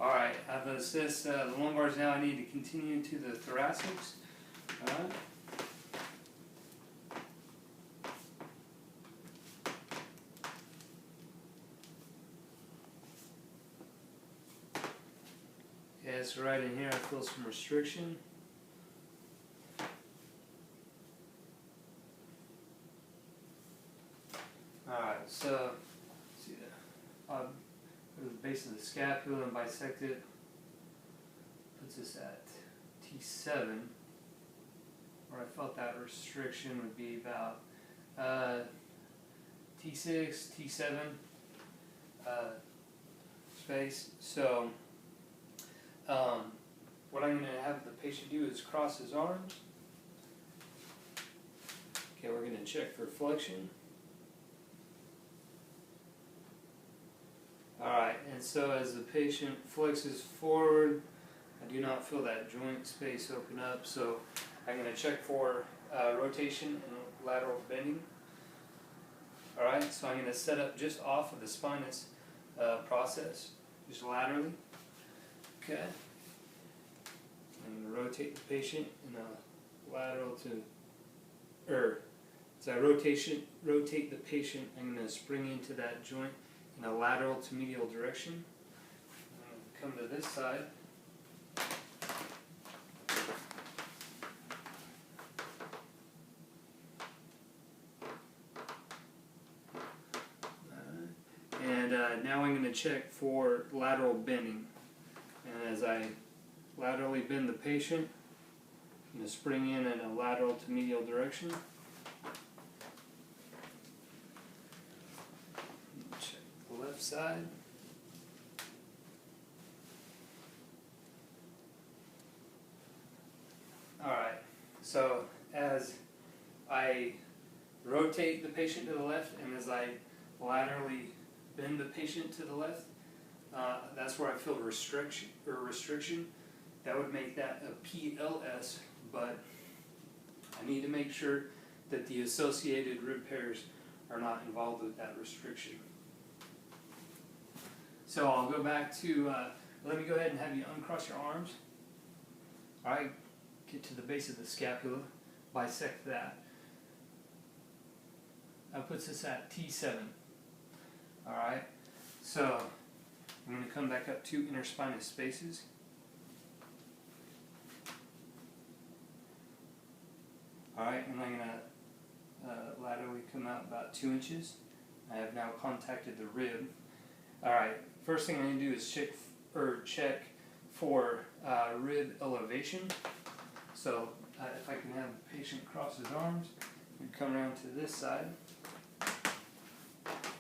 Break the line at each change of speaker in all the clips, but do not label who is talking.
Alright, I've assessed the lumbars now. I need to continue to the thoracics. Alright. Yeah, so right in here I feel some restriction. Alright, so see that. Go to the base of the scapula and bisect it. Puts us at T7, where I felt that restriction would be about T6, T7 space. So what I'm going to have the patient do is cross his arms. Okay, we're going to check for flexion. Alright, and so as the patient flexes forward, I do not feel that joint space open up, so I'm going to check for rotation and lateral bending. Alright, so I'm going to set up just off of the spinous process, just laterally. Okay. I'm going to rotate the patient in a lateral to, as I rotate the patient, I'm going to spring into that joint in a lateral to medial direction. I'm going to come to this side. And now I'm going to check for lateral bending. And as I laterally bend the patient, I'm going to spring in a lateral to medial direction. Check the left side. Alright, so as I rotate the patient to the left and as I laterally bend the patient to the left, that's where I feel restriction. That would make that a PLS, but I need to make sure that the associated rib pairs are not involved with that restriction. So I'll go back to, let me go ahead and have you uncross your arms. Alright, get to the base of the scapula, bisect that. That puts us at T7. Alright, so I'm going to come back up 2 interspinous spaces. Alright, and I'm going to laterally come out about 2 inches. I have now contacted the rib. Alright, first thing I'm going to do is check for rib elevation. So if I can have the patient cross his arms, we come around to this side.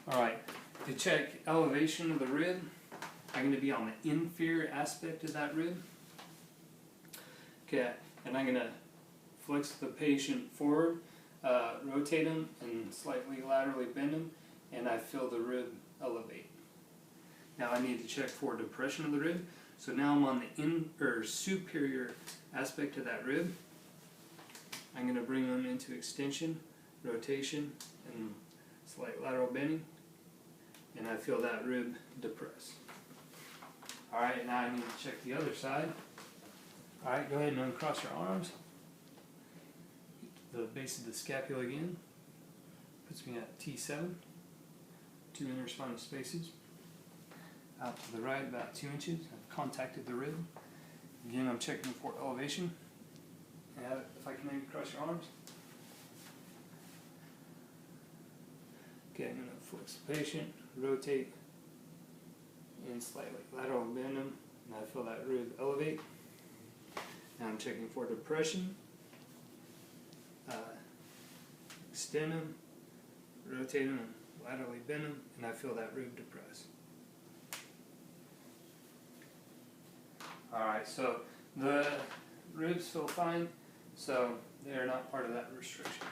Alright, to check elevation of the rib, I'm going to be on the inferior aspect of that rib. Okay, and I'm going to flex the patient forward, rotate him, and slightly laterally bend him, and I feel the rib elevate. Now I need to check for depression of the rib. So now I'm on the superior aspect of that rib. I'm going to bring them into extension, rotation, and slight lateral bending, and I feel that rib depress. Alright, now I need to check the other side. Alright, go ahead and uncross your arms. The base of the scapula again. Puts me at T7. 2 interspinous spaces. Out to the right about 2 inches. I've contacted the rib. Again, I'm checking for elevation. And if I can maybe cross your arms. Okay, I'm going to flex the patient, rotate, and slightly lateral bend them, and I feel that rib elevate. Now I'm checking for depression. Extend them, rotate them, and laterally bend them, and I feel that rib depress. Alright, so the ribs feel fine, so they are not part of that restriction.